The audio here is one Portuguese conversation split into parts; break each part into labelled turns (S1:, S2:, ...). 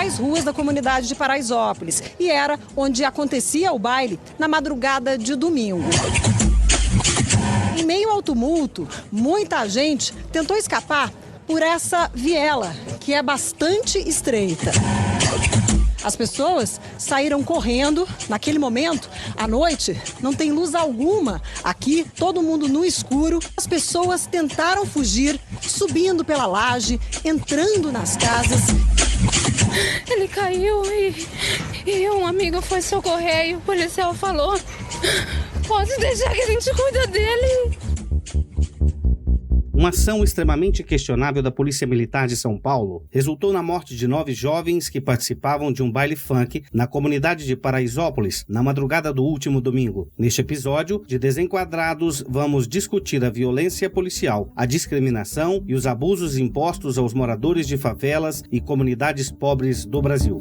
S1: principais ruas da comunidade de Paraisópolis e era onde acontecia o baile na madrugada de domingo. Em meio ao tumulto, muita gente tentou escapar por essa viela, que é bastante estreita. As pessoas saíram correndo. Naquele momento, à noite, não tem luz alguma. Aqui, todo mundo no escuro. As pessoas tentaram fugir, subindo pela laje, entrando nas casas.
S2: Ele caiu e um amigo foi socorrer e o policial falou: pode deixar que a gente cuida dele.
S3: Uma ação extremamente questionável da Polícia Militar de São Paulo resultou na morte de 9 jovens que participavam de um baile funk na comunidade de Paraisópolis na madrugada do último domingo. Neste episódio de Desenquadrados, vamos discutir a violência policial, a discriminação e os abusos impostos aos moradores de favelas e comunidades pobres do Brasil.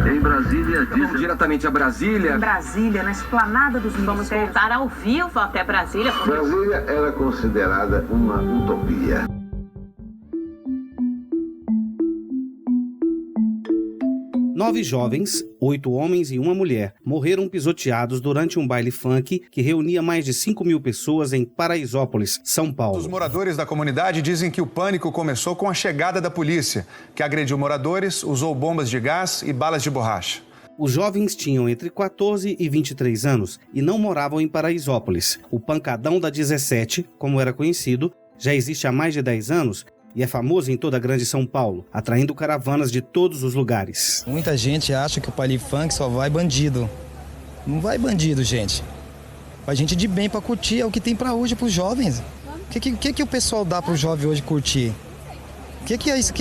S4: Em Brasília, vamos diretamente a Brasília.
S5: Em Brasília, na esplanada dos ministérios.
S6: Vamos voltar ao vivo até Brasília.
S7: Brasília era considerada uma utopia.
S3: Nove jovens, 8 homens e uma mulher, morreram pisoteados durante um baile funk que reunia mais de 5.000 pessoas em Paraisópolis, São Paulo.
S8: Os moradores da comunidade dizem que o pânico começou com a chegada da polícia, que agrediu moradores, usou bombas de gás e balas de borracha.
S3: Os jovens tinham entre 14 e 23 anos e não moravam em Paraisópolis. O Pancadão da 17, como era conhecido, já existe há mais de 10 anos e é famoso em toda a grande São Paulo, atraindo caravanas de todos os lugares.
S9: Muita gente acha que o baile funk só vai bandido. Não vai bandido, gente. Vai gente de bem pra curtir, é o que tem pra hoje pros jovens. O que o pessoal dá pro jovem hoje curtir? Que é isso?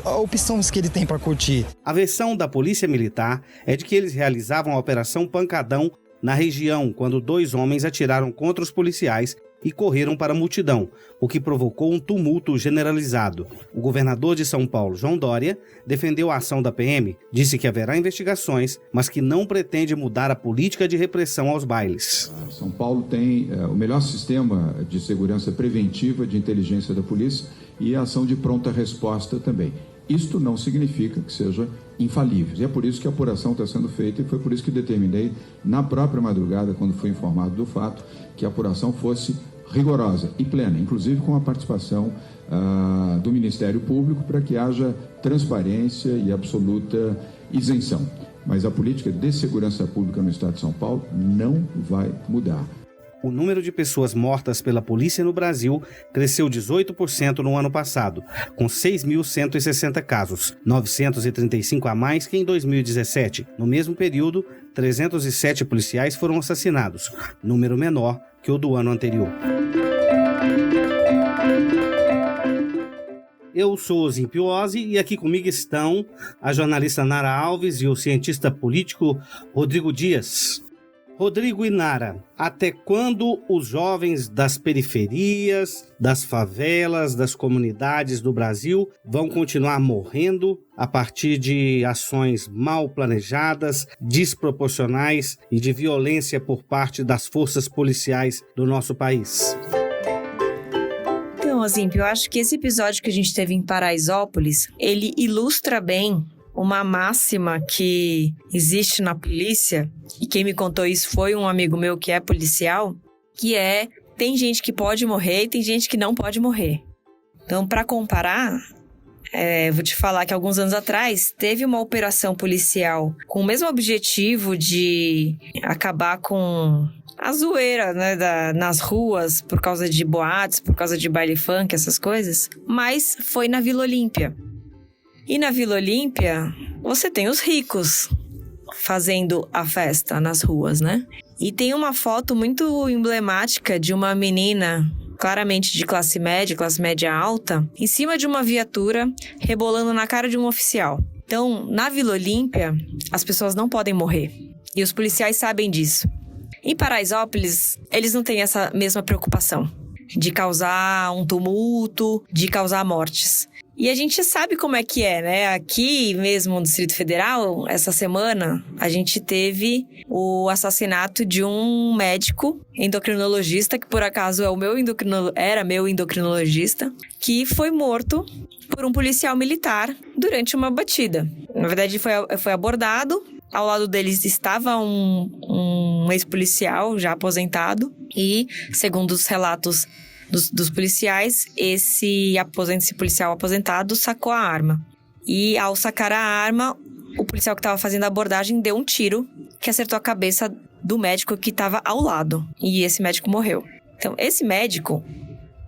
S9: A opção que ele tem pra curtir?
S3: A versão da Polícia Militar é de que eles realizavam a Operação Pancadão na região quando 2 homens atiraram contra os policiais e correram para a multidão, o que provocou um tumulto generalizado. O governador de São Paulo, João Dória, defendeu a ação da PM, disse que haverá investigações, mas que não pretende mudar a política de repressão aos bailes.
S10: São Paulo tem o melhor sistema de segurança preventiva de inteligência da polícia e a ação de pronta resposta também. Isto não significa que seja infalível. E é por isso que a apuração está sendo feita e foi por isso que determinei, na própria madrugada, quando fui informado do fato, que a apuração fosse rigorosa e plena, inclusive com a participação do Ministério Público, para que haja transparência e absoluta isenção. Mas a política de segurança pública no Estado de São Paulo não vai mudar.
S3: O número de pessoas mortas pela polícia no Brasil cresceu 18% no ano passado, com 6.160 casos, 935 a mais que em 2017. No mesmo período, 307 policiais foram assassinados, número menor que o do ano anterior. Eu sou Zímpio Ozzi e aqui comigo estão a jornalista Nara Alves e o cientista político Rodrigo Dias. Rodrigo e Nara, até quando os jovens das periferias, das favelas, das comunidades do Brasil vão continuar morrendo a partir de ações mal planejadas, desproporcionais e de violência por parte das forças policiais do nosso país?
S11: Então, Zímpio, eu acho que esse episódio que a gente teve em Paraisópolis, ele ilustra bem uma máxima que existe na polícia, e quem me contou isso foi um amigo meu que é policial, que é, tem gente que pode morrer e tem gente que não pode morrer. Então, para comparar, vou te falar que alguns anos atrás teve uma operação policial com o mesmo objetivo de acabar com a zoeira, né, nas ruas por causa de boates, por causa de baile funk, essas coisas, mas foi na Vila Olímpia. E na Vila Olímpia, você tem os ricos fazendo a festa nas ruas, né? E tem uma foto muito emblemática de uma menina, claramente de classe média alta, em cima de uma viatura, rebolando na cara de um oficial. Então, na Vila Olímpia, as pessoas não podem morrer. E os policiais sabem disso. Em Paraisópolis, eles não têm essa mesma preocupação de causar um tumulto, de causar mortes. E a gente sabe como é que é, né? Aqui mesmo no Distrito Federal, essa semana, a gente teve o assassinato de um médico endocrinologista, que por acaso era meu endocrinologista, que foi morto por um policial militar durante uma batida. Na verdade, foi abordado. Ao lado deles estava um ex-policial já aposentado e, segundo os relatos dos policiais, esse policial aposentado sacou a arma. E ao sacar a arma, o policial que estava fazendo a abordagem deu um tiro que acertou a cabeça do médico que estava ao lado. E esse médico morreu. Então, esse médico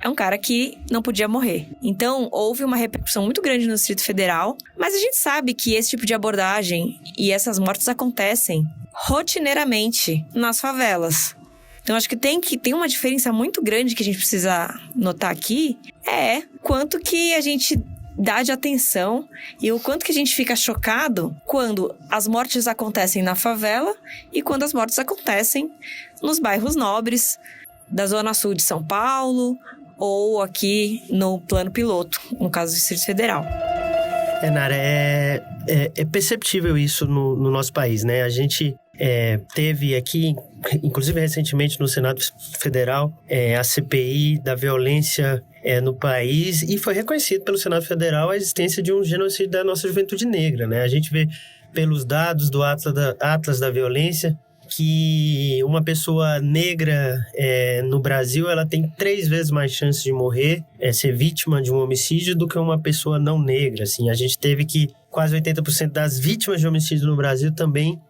S11: é um cara que não podia morrer. Então, houve uma repercussão muito grande no Distrito Federal, mas a gente sabe que esse tipo de abordagem e essas mortes acontecem rotineiramente nas favelas. Então, acho que tem uma diferença muito grande que a gente precisa notar aqui, quanto que a gente dá de atenção e o quanto que a gente fica chocado quando as mortes acontecem na favela e quando as mortes acontecem nos bairros nobres da Zona Sul de São Paulo ou aqui no Plano Piloto, no caso do Distrito Federal.
S12: Nara, é perceptível isso no nosso país, né? A gente teve aqui, inclusive recentemente no Senado Federal, a CPI da violência no país, e foi reconhecido pelo Senado Federal a existência de um genocídio da nossa juventude negra, né? A gente vê pelos dados do Atlas da Violência que uma pessoa negra no Brasil, ela tem 3 vezes mais chances de morrer, ser vítima de um homicídio, do que uma pessoa não negra. Assim, a gente teve que quase 80% das vítimas de homicídio no Brasil também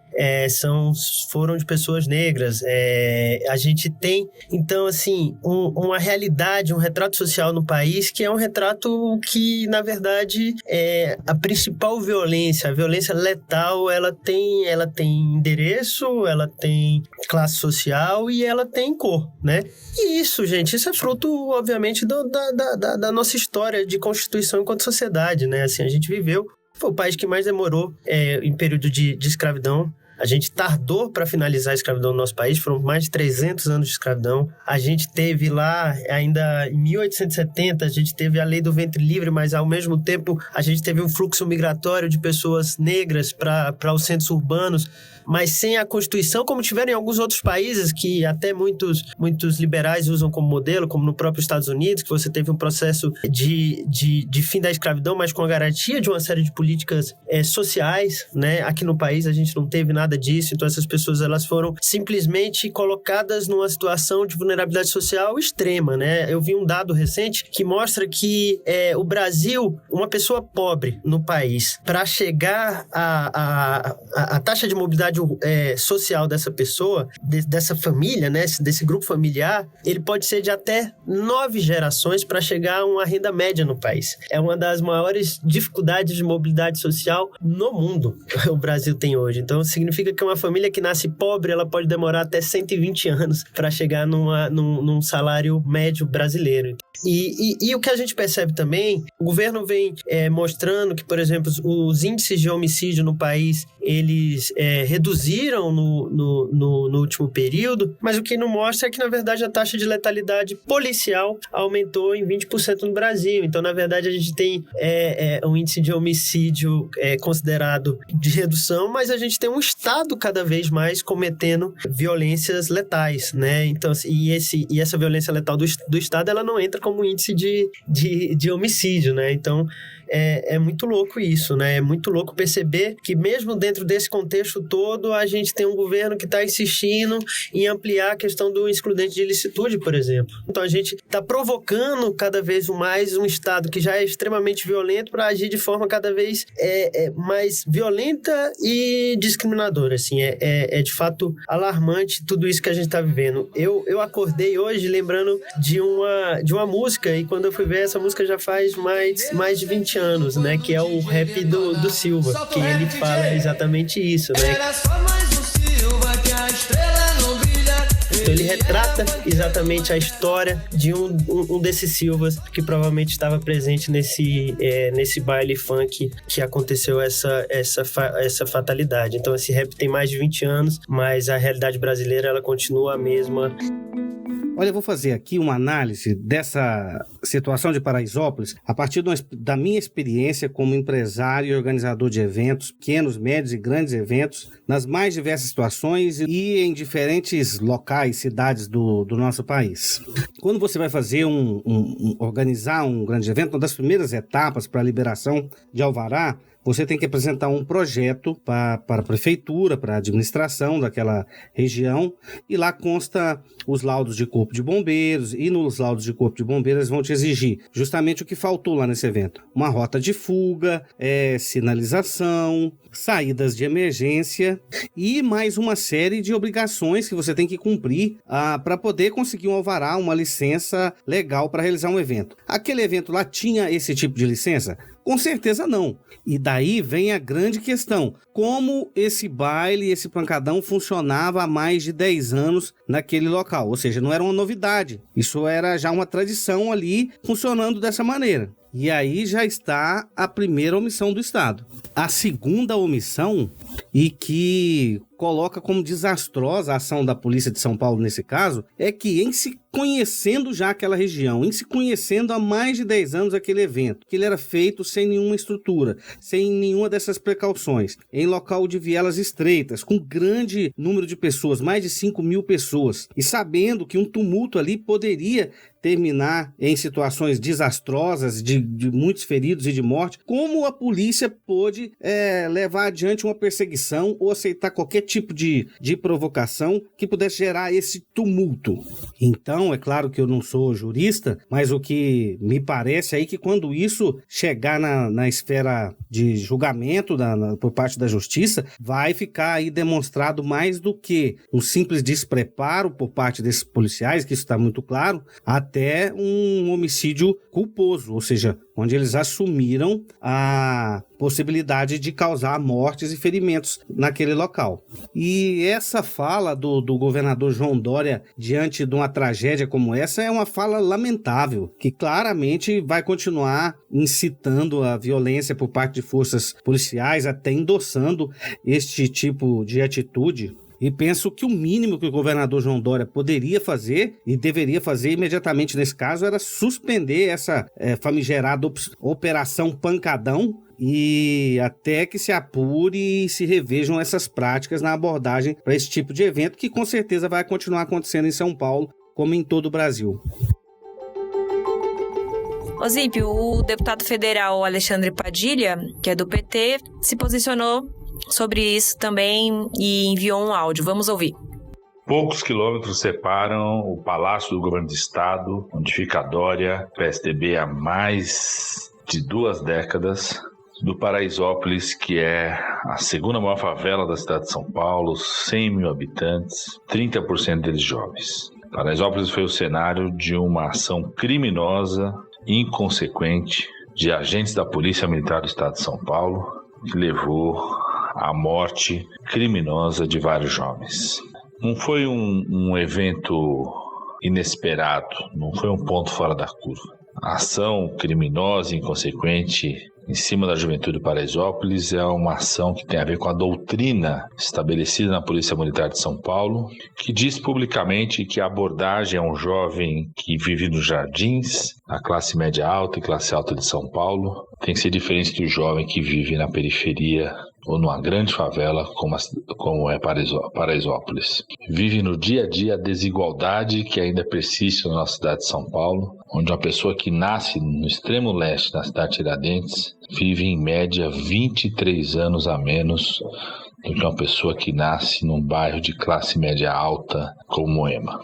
S12: foram de pessoas negras. A gente tem, então, assim, uma realidade, um retrato social no país que é um retrato que, na verdade, a principal violência, a violência letal, ela tem endereço, ela tem classe social e ela tem cor, né? E isso, gente, isso é fruto, obviamente, da nossa história de constituição enquanto sociedade, né? Assim, a gente foi o país que mais demorou em período de escravidão. A gente tardou para finalizar a escravidão no nosso país, foram mais de 300 anos de escravidão. A gente teve lá, ainda em 1870, a gente teve a lei do ventre livre, mas ao mesmo tempo a gente teve um fluxo migratório de pessoas negras para os centros urbanos, mas sem a Constituição, como tiveram em alguns outros países, que até muitos liberais usam como modelo, como no próprio Estados Unidos, que você teve um processo de fim da escravidão, mas com a garantia de uma série de políticas sociais, né? Aqui no país a gente não teve nada disso, então essas pessoas elas foram simplesmente colocadas numa situação de vulnerabilidade social extrema, né? Eu vi um dado recente que mostra que o Brasil, uma pessoa pobre no país, para chegar a taxa de mobilidade social dessa pessoa, dessa família, né, desse grupo familiar, ele pode ser de até 9 gerações para chegar a uma renda média no país. É uma das maiores dificuldades de mobilidade social no mundo que o Brasil tem hoje. Então, significa que uma família que nasce pobre, ela pode demorar até 120 anos para chegar num salário médio brasileiro. E o que a gente percebe também, o governo vem mostrando que, por exemplo, os índices de homicídio no país, eles reduziram no último período, mas o que não mostra é que, na verdade, a taxa de letalidade policial aumentou em 20% no Brasil. Então, na verdade, a gente tem um índice de homicídio considerado de redução, mas a gente tem um Estado cada vez mais cometendo violências letais, né? Então, e essa violência letal do Estado, ela não entra como índice de homicídio, né? Então, é muito louco isso, né? É muito louco perceber que mesmo dentro desse contexto todo, a gente tem um governo que está insistindo em ampliar a questão do excludente de ilicitude, por exemplo. Então, a gente está provocando cada vez mais um Estado que já é extremamente violento para agir de forma cada vez mais violenta e discriminadora, assim. É de fato alarmante tudo isso que a gente está vivendo. Eu acordei hoje lembrando de uma música, e quando eu fui ver, essa música já faz mais de 20 anos, né? Que é o rap do Silva, que ele fala exatamente isso, né? Então ele retrata exatamente a história de um desses Silvas que provavelmente estava presente nesse baile funk que aconteceu essa fatalidade. Então esse rap tem mais de 20 anos, mas a realidade brasileira ela continua a mesma.
S3: Olha, eu vou fazer aqui uma análise dessa situação de Paraisópolis a partir da minha experiência como empresário e organizador de eventos, pequenos, médios e grandes eventos, nas mais diversas situações e em diferentes locais, cidades do nosso país. Quando você vai fazer organizar um grande evento, uma das primeiras etapas para a liberação de alvará, você tem que apresentar um projeto para a prefeitura, para a administração daquela região, e lá consta os laudos de corpo de bombeiros, e nos laudos de corpo de bombeiros eles vão te exigir justamente o que faltou lá nesse evento. Uma rota de fuga, sinalização, saídas de emergência e mais uma série de obrigações que você tem que cumprir para poder conseguir um alvará, uma licença legal para realizar um evento. Aquele evento lá tinha esse tipo de licença? Com certeza não. E daí vem a grande questão. Como esse baile, esse pancadão funcionava há mais de 10 anos naquele local? Ou seja, não era uma novidade. Isso era já uma tradição ali funcionando dessa maneira. E aí já está a primeira omissão do Estado. A segunda omissão, e que coloca como desastrosa a ação da Polícia de São Paulo nesse caso, é que em se conhecendo já aquela região, em se conhecendo há mais de 10 anos aquele evento, que ele era feito sem nenhuma estrutura, sem nenhuma dessas precauções, em local de vielas estreitas, com grande número de pessoas, mais de 5.000 pessoas, e sabendo que um tumulto ali poderia terminar em situações desastrosas, de muitos feridos e de morte, como a polícia pôde levar adiante uma perseguição ou aceitar qualquer tipo de provocação que pudesse gerar esse tumulto. Então, é claro que eu não sou jurista, mas o que me parece aí que quando isso chegar na esfera de julgamento por parte da justiça, vai ficar aí demonstrado mais do que um simples despreparo por parte desses policiais, que isso está muito claro, até um homicídio culposo, ou seja, onde eles assumiram a possibilidade de causar mortes e ferimentos naquele local. E essa fala do governador João Dória diante de uma tragédia como essa é uma fala lamentável, que claramente vai continuar incitando a violência por parte de forças policiais, até endossando este tipo de atitude. E penso que o mínimo que o governador João Dória poderia fazer e deveria fazer imediatamente nesse caso era suspender essa famigerada Operação Pancadão, e até que se apure e se revejam essas práticas na abordagem para esse tipo de evento, que com certeza vai continuar acontecendo em São Paulo, como em todo o Brasil.
S11: Ozímpio, o deputado federal Alexandre Padilha, que é do PT, se posicionou sobre isso também e enviou um áudio. Vamos ouvir.
S13: Poucos quilômetros separam o Palácio do Governo do Estado, onde fica a Dória, PSDB há mais de 2 décadas, do Paraisópolis, que é a segunda maior favela da cidade de São Paulo, 100 mil habitantes, 30% deles jovens. Paraisópolis foi o cenário de uma ação criminosa, inconsequente, de agentes da Polícia Militar do Estado de São Paulo, que levou à morte criminosa de vários jovens. Não foi um evento inesperado, não foi um ponto fora da curva. A ação criminosa e inconsequente em cima da juventude de Paraisópolis é uma ação que tem a ver com a doutrina estabelecida na Polícia Militar de São Paulo, que diz publicamente que a abordagem a um jovem que vive nos jardins, a classe média alta e classe alta de São Paulo, tem que ser diferente do jovem que vive na periferia ou numa grande favela como é Paraisópolis. Vive no dia a dia a desigualdade que ainda persiste na nossa cidade de São Paulo, onde uma pessoa que nasce no extremo leste da cidade de Tiradentes vive em média 23 anos a menos do que uma pessoa que nasce num bairro de classe média alta como Moema.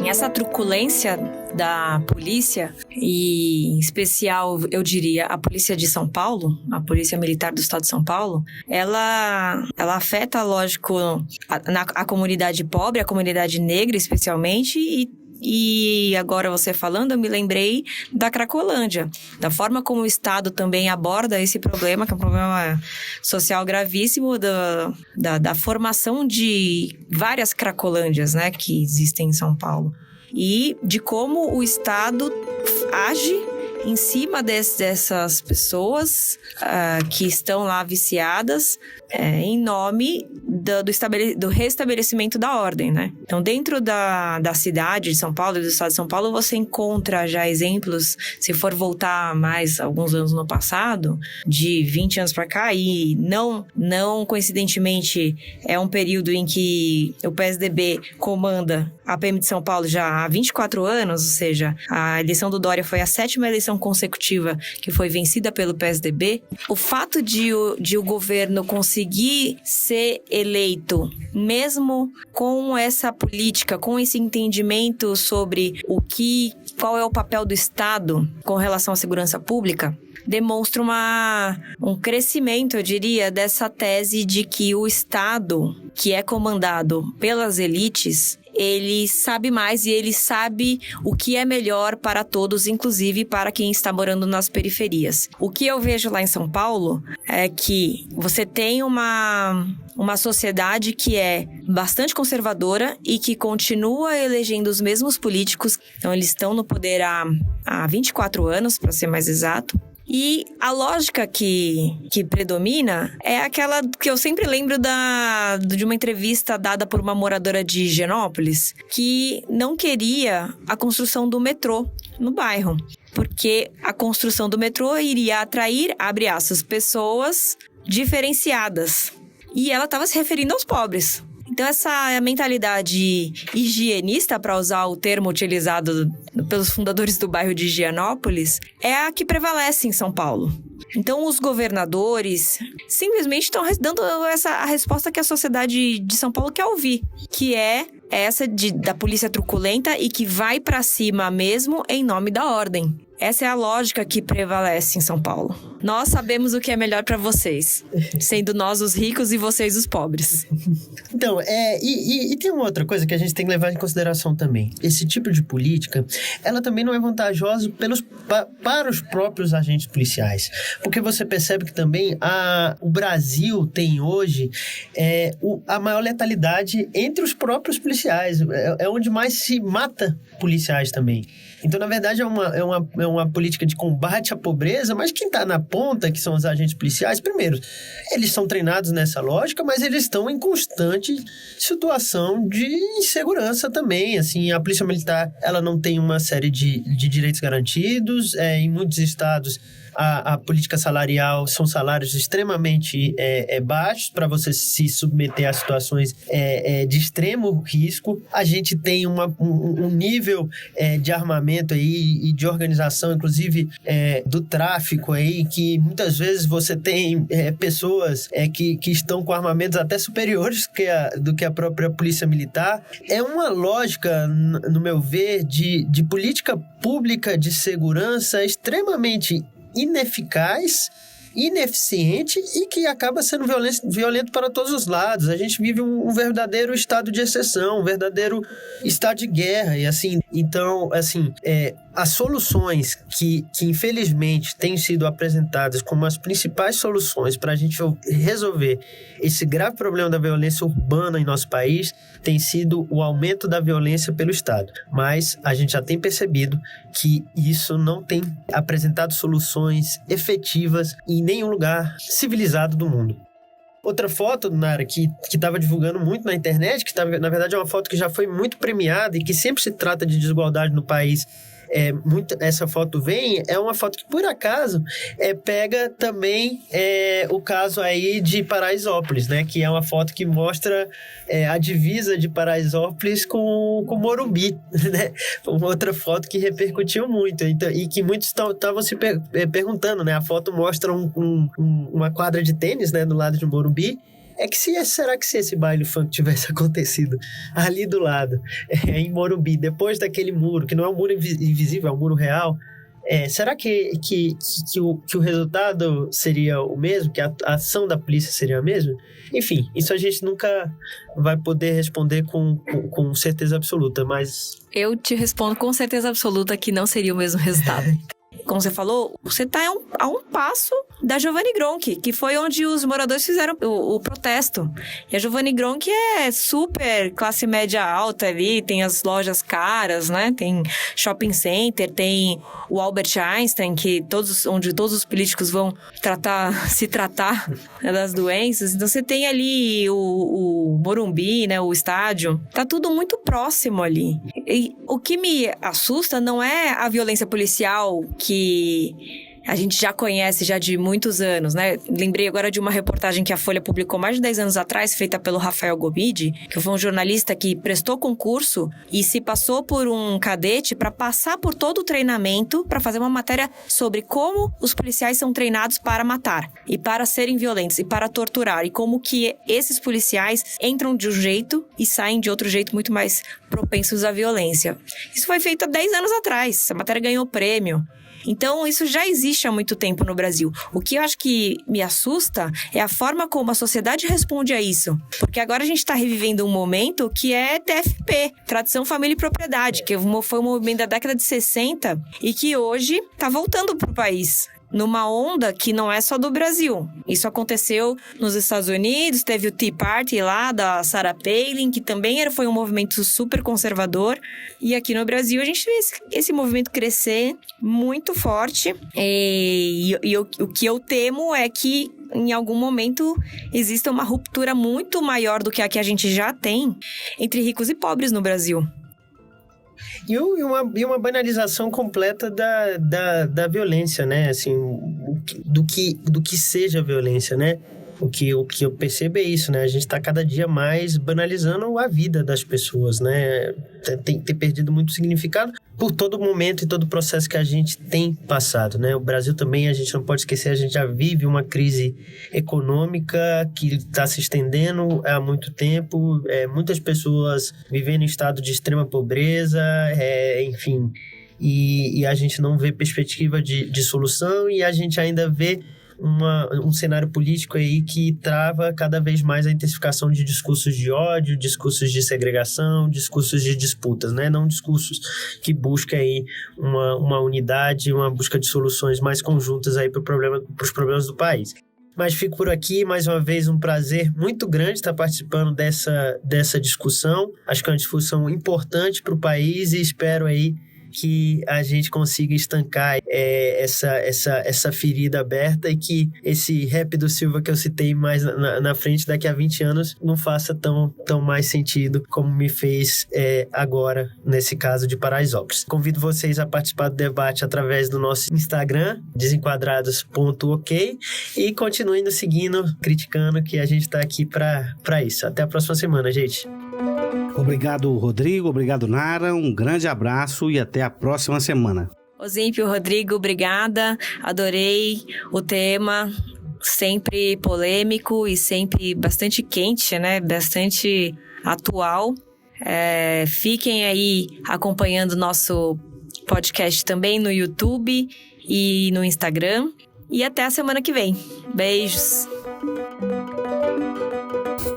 S11: Essa truculência da polícia, e em especial, eu diria, a polícia de São Paulo, a polícia militar do estado de São Paulo, ela afeta, lógico, a comunidade pobre, a comunidade negra especialmente, e agora você falando, eu me lembrei da Cracolândia, da forma como o Estado também aborda esse problema, que é um problema social gravíssimo, da formação de várias Cracolândias, né, que existem em São Paulo. E de como o Estado age em cima dessas pessoas que estão lá viciadas em nome do restabelecimento da ordem, né? Então, dentro da cidade de São Paulo e do estado de São Paulo, você encontra já exemplos, se for voltar mais alguns anos no passado, de 20 anos para cá, e não coincidentemente é um período em que o PSDB comanda a PM de São Paulo já há 24 anos, ou seja, a eleição do Dória foi a 7ª eleição consecutiva que foi vencida pelo PSDB. O fato de o governo conseguir ser eleito, mesmo com essa política, com esse entendimento sobre qual é o papel do Estado com relação à segurança pública, demonstra um crescimento, eu diria, dessa tese de que o Estado, que é comandado pelas elites, ele sabe mais e ele sabe o que é melhor para todos, inclusive para quem está morando nas periferias. O que eu vejo lá em São Paulo é que você tem uma sociedade que é bastante conservadora e que continua elegendo os mesmos políticos. Então, eles estão no poder há 24 anos, para ser mais exato. E a lógica que predomina é aquela que eu sempre lembro de uma entrevista dada por uma moradora de Higienópolis, que não queria a construção do metrô no bairro, porque a construção do metrô iria atrair, abre aspas, pessoas diferenciadas. E ela estava se referindo aos pobres. Então, essa mentalidade higienista, para usar o termo utilizado pelos fundadores do bairro de Higienópolis, é a que prevalece em São Paulo. Então, os governadores simplesmente estão dando a resposta que a sociedade de São Paulo quer ouvir, que é essa da polícia truculenta e que vai para cima mesmo em nome da ordem. Essa é a lógica que prevalece em São Paulo. Nós sabemos o que é melhor para vocês, sendo nós os ricos e vocês os pobres.
S12: Então, e tem uma outra coisa que a gente tem que levar em consideração também. Esse tipo de política, ela também não é vantajosa para os próprios agentes policiais. Porque você percebe que também o Brasil tem hoje a maior letalidade entre os próprios policiais. É onde mais se mata policiais também. Então, na verdade, é uma política de combate à pobreza, mas quem está na ponta, que são os agentes policiais, primeiro, eles são treinados nessa lógica, mas eles estão em constante situação de insegurança também. Assim, a Polícia Militar, ela não tem uma série de direitos garantidos. Em muitos estados, a política salarial são salários extremamente baixos para você se submeter a situações de extremo risco. A gente tem um nível de armamento aí e de organização, inclusive do tráfico aí, que muitas vezes você tem pessoas que estão com armamentos até superiores do que a própria Polícia Militar. É uma lógica, no meu ver, de política pública de segurança extremamente ineficaz, ineficiente e que acaba sendo violento para todos os lados. A gente vive um verdadeiro estado de exceção, um verdadeiro estado de guerra. E assim, então, assim, as soluções que infelizmente têm sido apresentadas como as principais soluções para a gente resolver esse grave problema da violência urbana em nosso país tem sido o aumento da violência pelo Estado. Mas a gente já tem percebido que isso não tem apresentado soluções efetivas em nenhum lugar civilizado do mundo. Outra foto, Nara, que estava divulgando muito na internet, na verdade é uma foto que já foi muito premiada e que sempre se trata de desigualdade no país. Essa foto é uma foto que, por acaso, pega também o caso aí de Paraisópolis, né? Que é uma foto que mostra a divisa de Paraisópolis com Morumbi, né? Uma outra foto que repercutiu muito e que muitos estavam se perguntando, né? A foto mostra uma quadra de tênis, né? Do lado de Morumbi. Será que se esse baile funk tivesse acontecido ali do lado, em Morumbi, depois daquele muro, que não é um muro invisível, é um muro real, será que o resultado seria o mesmo? Que a ação da polícia seria a mesma? Enfim, isso a gente nunca vai poder responder com certeza absoluta, mas...
S11: Eu te respondo com certeza absoluta que não seria o mesmo resultado. Como você falou, você está a um passo da Giovanni Gronchi, que foi onde os moradores fizeram o protesto. E a Giovanni Gronchi é super classe média alta ali, tem as lojas caras, né? Tem shopping center, tem o Albert Einstein, onde todos os políticos vão se tratar das doenças. Então você tem ali o Morumbi, né? O estádio. Tá tudo muito próximo ali. E o que me assusta não é a violência policial que a gente já conhece já de muitos anos, né? Lembrei agora de uma reportagem que a Folha publicou mais de 10 anos atrás, feita pelo Rafael Gomide, que foi um jornalista que prestou concurso e se passou por um cadete para passar por todo o treinamento, para fazer uma matéria sobre como os policiais são treinados para matar e para serem violentos e para torturar, e como que esses policiais entram de um jeito e saem de outro jeito muito mais propensos à violência. Isso foi feito há 10 anos atrás, essa matéria ganhou prêmio. Então, isso já existe há muito tempo no Brasil. O que eu acho que me assusta é a forma como a sociedade responde a isso. Porque agora a gente está revivendo um momento que é TFP, Tradição, Família e Propriedade, que foi um movimento da década de 60 e que hoje está voltando para o país. Numa onda que não é só do Brasil. Isso aconteceu nos Estados Unidos, teve o Tea Party lá, da Sarah Palin, que também foi um movimento super conservador. E aqui no Brasil a gente vê esse movimento crescer muito forte. O que eu temo é que em algum momento exista uma ruptura muito maior do que a que a gente já tem entre ricos e pobres no Brasil.
S12: E uma banalização completa da violência, né? Assim, do que seja violência, né? O que eu percebo é isso, né? A gente está cada dia mais banalizando a vida das pessoas, né? Tem perdido muito significado por todo momento e todo o processo que a gente tem passado, né? O Brasil também, a gente não pode esquecer, a gente já vive uma crise econômica que está se estendendo há muito tempo, muitas pessoas vivendo em estado de extrema pobreza, enfim, e a gente não vê perspectiva de solução, e a gente ainda vê um cenário político aí que trava cada vez mais a intensificação de discursos de ódio, discursos de segregação, discursos de disputas, né? Não discursos que buscam aí uma unidade, uma busca de soluções mais conjuntas aí para os problemas do país. Mas fico por aqui, mais uma vez um prazer muito grande estar participando dessa discussão. Acho que é uma discussão importante para o país e espero aí que a gente consiga estancar essa ferida aberta e que esse rap do Silva que eu citei mais na frente, daqui a 20 anos, não faça tão mais sentido como me fez agora, nesse caso de Paraisópolis. Convido vocês a participar do debate através do nosso Instagram, desenquadrados.ok, e continuem nos seguindo, criticando, que a gente está aqui para isso. Até a próxima semana, gente.
S3: Obrigado, Rodrigo. Obrigado, Nara. Um grande abraço e até a próxima semana.
S11: Ozímpio, Rodrigo, obrigada. Adorei o tema, sempre polêmico e sempre bastante quente, né? Bastante atual. Fiquem aí acompanhando nosso podcast também no YouTube e no Instagram. E até a semana que vem. Beijos!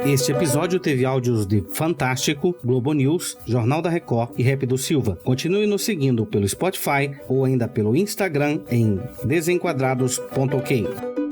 S3: Este episódio teve áudios de Fantástico, Globo News, Jornal da Record e Rap do Silva. Continue nos seguindo pelo Spotify ou ainda pelo Instagram em desenquadrados.ok.